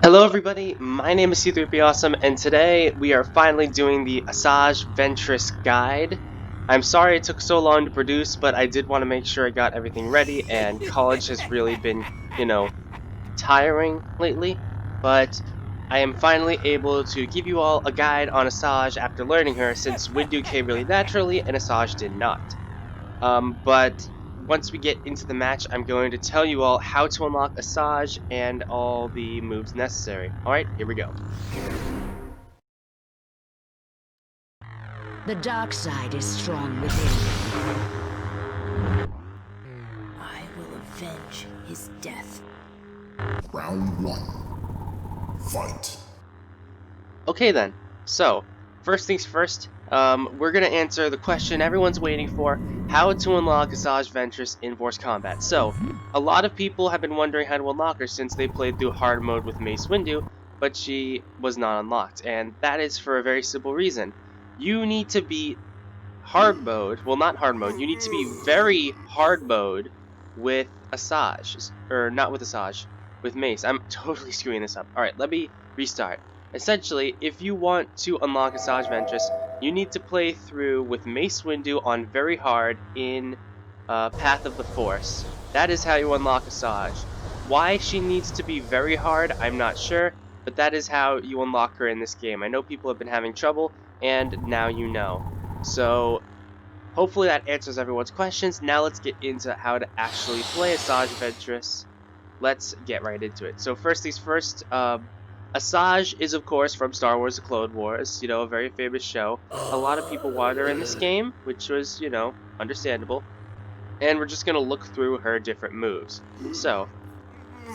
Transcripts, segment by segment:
Hello everybody, my name is C3PAwesome, and today we are finally doing the Asajj Ventress guide. I'm sorry it took so long to produce, but I did want to make sure I got everything ready, and college has really been, tiring lately, but I am finally able to give you all a guide on Asajj after learning her, since Windu came really naturally and Asajj did not. But once we get into the match, I'm going to tell you all how to unlock Asajj and all the moves necessary. Alright, here we go. The dark side is strong within. I will avenge his death. Round 1. Fight. Okay then, so, first things first, we're gonna answer the question everyone's waiting for, how to unlock Asajj Ventress in Force Combat. So, a lot of people have been wondering how to unlock her since they played through hard mode with Mace Windu, but she was not unlocked, and that is for a very simple reason. You need to be hard mode, well not hard mode, you need to be very hard mode with Asajj, or not with Asajj, with Mace. I'm totally screwing this up. Alright, let me restart. Essentially, if you want to unlock Asajj Ventress, you need to play through with Mace Windu on very hard in Path of the Force. That is how you unlock Asajj. Why she needs to be very hard, I'm not sure, but that is how you unlock her in this game. I know people have been having trouble, and now you know. So, hopefully that answers everyone's questions. Now let's get into how to actually play Asajj Ventress. Let's get right into it. So first things first, Asajj is of course from Star Wars The Clone Wars, a very famous show. A lot of people wanted her in this game, which was, understandable. And we're just going to look through her different moves. So,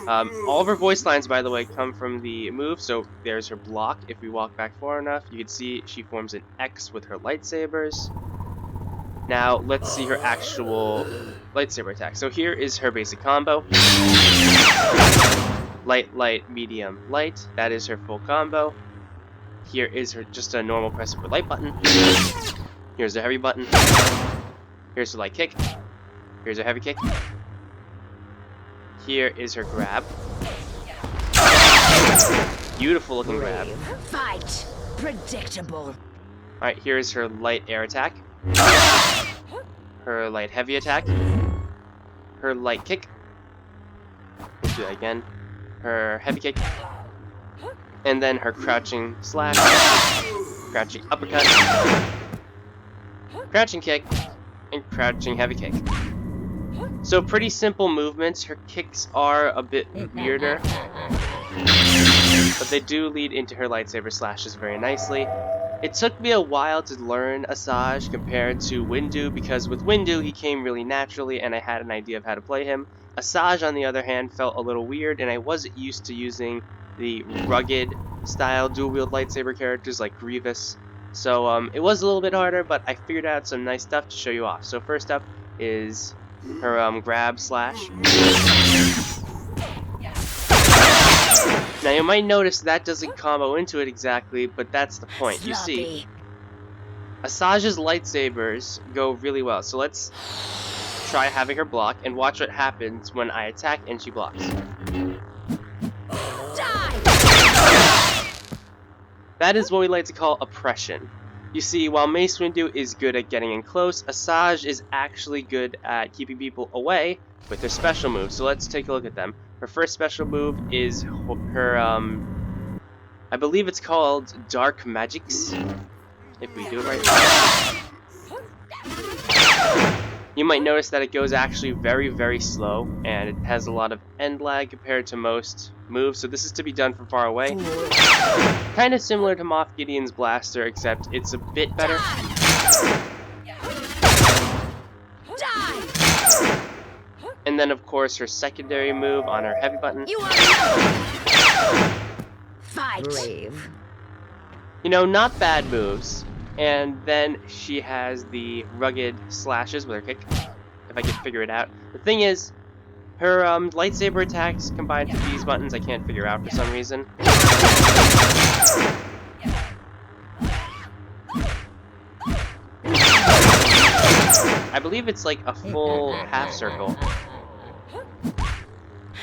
all of her voice lines, by the way, come from the move. So there's her block. If we walk back far enough, you can see she forms an X with her lightsabers. Now, let's see her actual lightsaber attack. So here is her basic combo. Light, light, medium, light. That is her full combo. Here is her just a normal press of her light button. Here's the heavy button. Here's her light kick. Here's her heavy kick. Here is her grab. Beautiful looking grab. Fight! Predictable. Alright, here is her light air attack. Her light heavy attack. Her light kick. Let's do that again. Her heavy kick. And then her crouching slash. Crouching uppercut. Crouching kick. And crouching heavy kick. So pretty simple movements. Her kicks are a bit weirder, but they do lead into her lightsaber slashes very nicely. It took me a while to learn Asajj compared to Windu, because with Windu he came really naturally and I had an idea of how to play him. Asajj, on the other hand, felt a little weird, and I wasn't used to using the rugged style dual-wield lightsaber characters like Grievous. So it was a little bit harder, but I figured out some nice stuff to show you off. So first up is her grab slash. Now you might notice that doesn't combo into it exactly, but that's the point. You see, Asajj's lightsabers go really well. So let's try having her block and watch what happens when I attack and she blocks. That is what we like to call oppression. You see, while Mace Windu is good at getting in close, Asajj is actually good at keeping people away with her special moves. So let's take a look at them. Her first special move is her, I believe it's called Dark Magics, if we do it right. You might notice that it goes actually very, very slow, and it has a lot of end lag compared to most moves, so this is to be done from far away. Kind of similar to Moff Gideon's blaster, except it's a bit better. And then, of course, her secondary move on her heavy button. Fight! Brave. Not bad moves. And then she has the rugged slashes with her kick, if I can figure it out. The thing is, her lightsaber attacks combined with these buttons I can't figure out for some reason. I believe it's like a full half circle.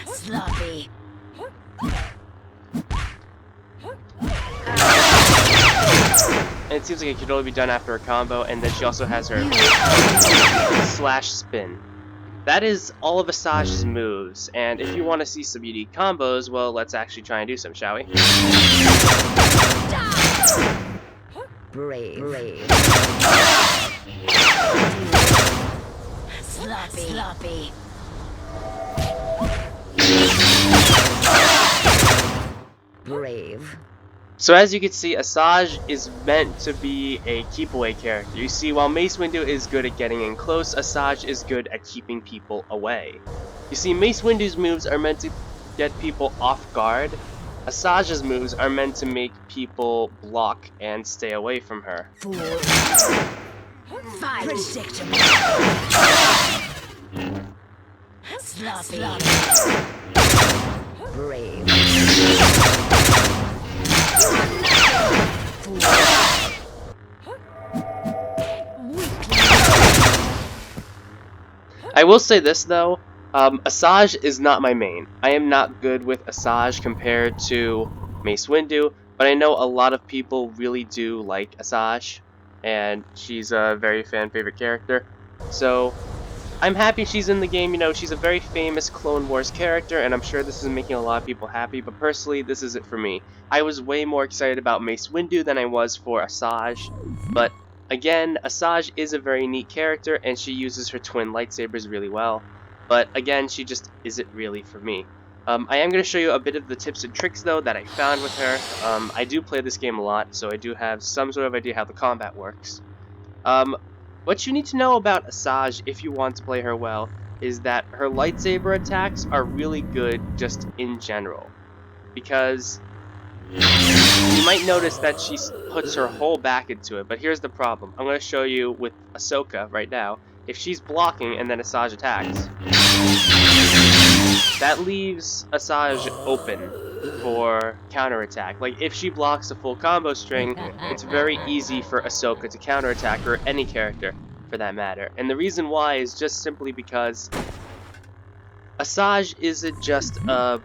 Sloppy. it seems like it could only be done after a combo, and then she also has her slash spin. That is all of Asajj's moves, and if you want to see some unique combos, well, let's actually try and do some, shall we? Brave. Sloppy. Brave. So as you can see, Asajj is meant to be a keep away character. You see, while Mace Windu is good at getting in close, Asajj is good at keeping people away. You see, Mace Windu's moves are meant to get people off guard. Asajj's moves are meant to make people block and stay away from her. Predictable. Sloppy. Brave. I will say this though, Asajj is not my main. I am not good with Asajj compared to Mace Windu, but I know a lot of people really do like Asajj, and she's a very fan favorite character. So I'm happy she's in the game. You know, she's a very famous Clone Wars character, and I'm sure this is making a lot of people happy, but personally, this isn't for me. I was way more excited about Mace Windu than I was for Asajj, but again, Asajj is a very neat character, and she uses her twin lightsabers really well, but again, she just isn't really for me. I am going to show you a bit of the tips and tricks, though, that I found with her. I do play this game a lot, so I do have some sort of idea how the combat works. What you need to know about Asajj if you want to play her well is that her lightsaber attacks are really good just in general, because you might notice that she puts her whole back into it, but here's the problem. I'm going to show you with Ahsoka right now. If she's blocking and then Asajj attacks, that leaves Asajj open for counterattack. Like, if she blocks a full combo string, it's very easy for Ahsoka to counterattack, or any character for that matter. And the reason why is just simply because Asajj isn't just a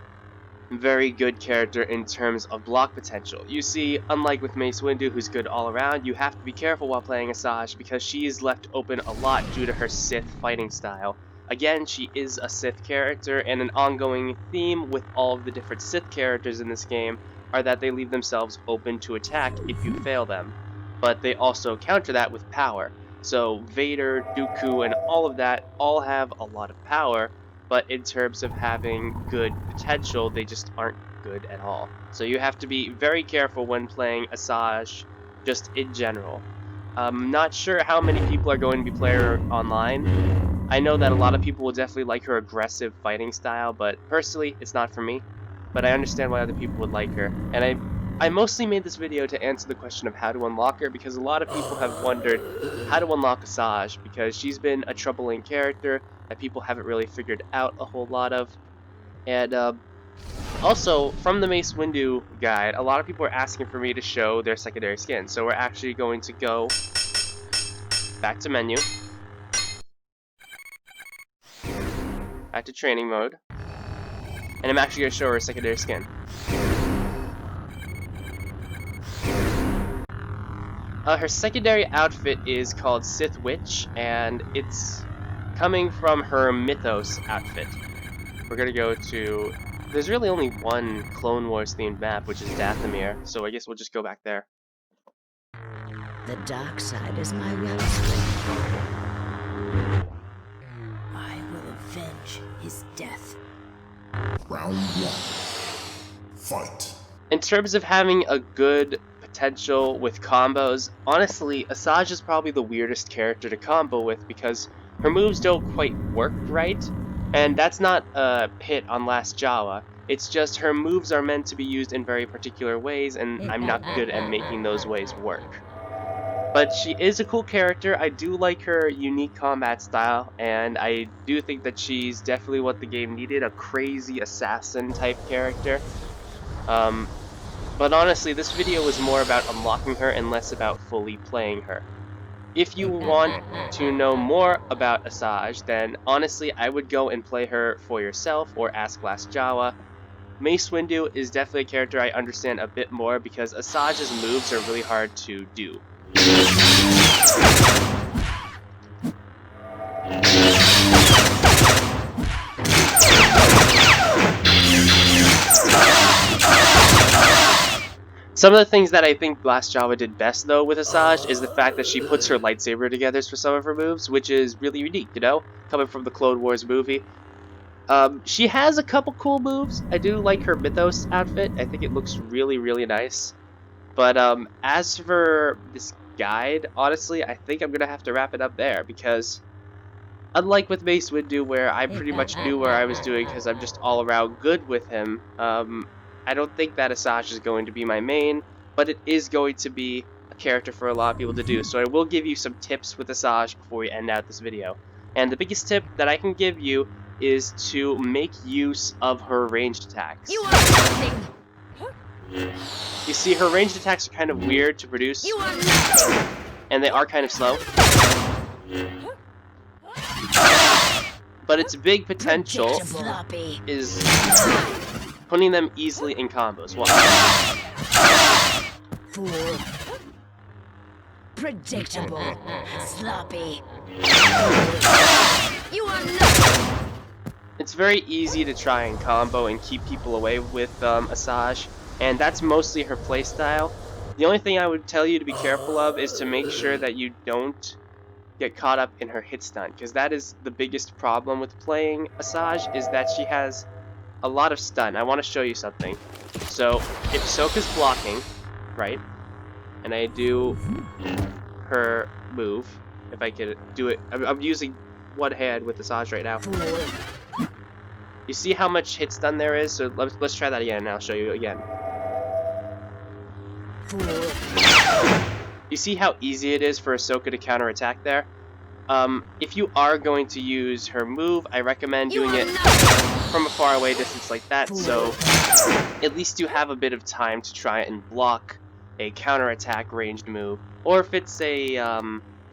very good character in terms of block potential. You see, unlike with Mace Windu, who's good all around, you have to be careful while playing Asajj because she is left open a lot due to her Sith fighting style. Again, she is a Sith character, and an ongoing theme with all of the different Sith characters in this game are that they leave themselves open to attack if you fail them, but they also counter that with power. So Vader, Dooku, and all of that all have a lot of power, but in terms of having good potential, they just aren't good at all. So you have to be very careful when playing Asajj, just in general. I'm not sure how many people are going to be playing her online. I know that a lot of people will definitely like her aggressive fighting style, but personally, it's not for me. But I understand why other people would like her. And I mostly made this video to answer the question of how to unlock her, because a lot of people have wondered how to unlock Asajj, because she's been a troubling character that people haven't really figured out a whole lot of. And also, from the Mace Windu guide, a lot of people are asking for me to show their secondary skin. So we're actually going to go back to menu, back to training mode, and I'm actually going to show her secondary skin. Her secondary outfit is called Sith Witch, and it's coming from her Mythos outfit. We're going to go to... There's really only one Clone Wars themed map, which is Dathomir, so I guess we'll just go back there. The dark side is my wellspring. I will avenge his death. Round 1. Fight. In terms of having a good potential with combos, honestly, Asajj is probably the weirdest character to combo with because her moves don't quite work right, and that's not a hit on Last Jawa. It's just her moves are meant to be used in very particular ways, and I'm not good at making those ways work. But she is a cool character. I do like her unique combat style, and I do think that she's definitely what the game needed, a crazy assassin type character. But honestly, this video was more about unlocking her and less about fully playing her. If you want to know more about Asajj, then honestly, I would go and play her for yourself or ask Last Jawa. Mace Windu is definitely a character I understand a bit more because Asajj's moves are really hard to do. Some of the things that I think Blast Java did best, though, with Asajj is the fact that she puts her lightsaber together for some of her moves, which is really unique, you know, coming from the Clone Wars movie. She has a couple cool moves. I do like her Mythos outfit. I think it looks really, really nice. But as for this guide, honestly, I think I'm going to have to wrap it up there because unlike with Mace Windu, where I pretty much knew where I was doing because I'm just all around good with him, I don't think that Asajj is going to be my main, but it is going to be a character for a lot of people to do. So I will give you some tips with Asajj before we end out this video. And the biggest tip that I can give you is to make use of her ranged attacks. You are nothing. You see, her ranged attacks are kind of weird to produce, You are nothing. and they are kind of slow. But its big potential Sloppy. is putting them easily in combos. Watch. Fool. Predictable. Sloppy. You are nothing. It's very easy to try and combo and keep people away with Asajj, and that's mostly her playstyle. The only thing I would tell you to be careful of is to make sure that you don't get caught up in her hit stun, because that is the biggest problem with playing Asajj, is that she has a lot of stun. I want to show you something. So if Ahsoka's blocking, right, and I do her move, if I could do it, I'm using one hand with Asajj right now. You see how much hit stun there is? So let's try that again, and I'll show you again. You see how easy it is for Ahsoka to counterattack there? If you are going to use her move, I recommend doing it from a far away distance like that, so at least you have a bit of time to try and block a counterattack ranged move. Or if it's a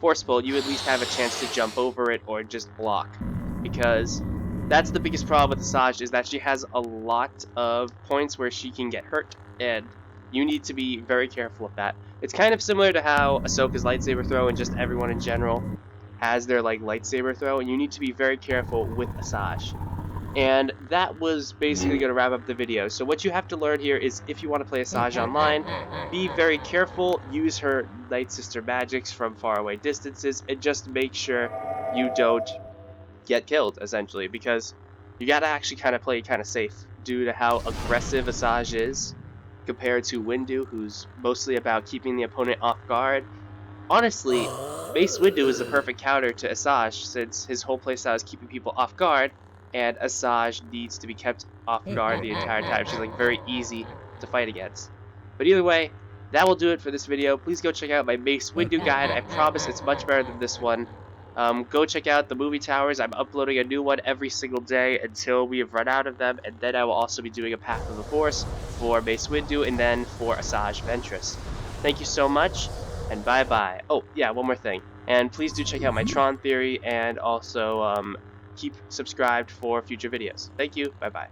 force pull, you at least have a chance to jump over it or just block. Because that's the biggest problem with Asajj, is that she has a lot of points where she can get hurt, and you need to be very careful with that. It's kind of similar to how Ahsoka's lightsaber throw and just everyone in general has their like lightsaber throw, and you need to be very careful with Asajj. And that was basically going to wrap up the video. So what you have to learn here is, if you want to play Asajj online, be very careful, use her Night Sister magics from far away distances, and just make sure you don't get killed, essentially, because you gotta actually kind of play kind of safe due to how aggressive Asajj is compared to Windu, who's mostly about keeping the opponent off guard. Honestly, Mace Windu is the perfect counter to Asajj, since his whole playstyle is keeping people off guard, and Asajj needs to be kept off guard the entire time. She's like very easy to fight against. But either way, that will do it for this video. Please go check out my Mace Windu guide. I promise it's much better than this one. Go check out the movie towers. I'm uploading a new one every single day until we have run out of them, and then I will also be doing a Path of the Force for Mace Windu and then for Asajj Ventress. Thank you so much, and bye-bye. Oh, yeah, one more thing. And please do check out my Tron theory, and also keep subscribed for future videos. Thank you. Bye-bye.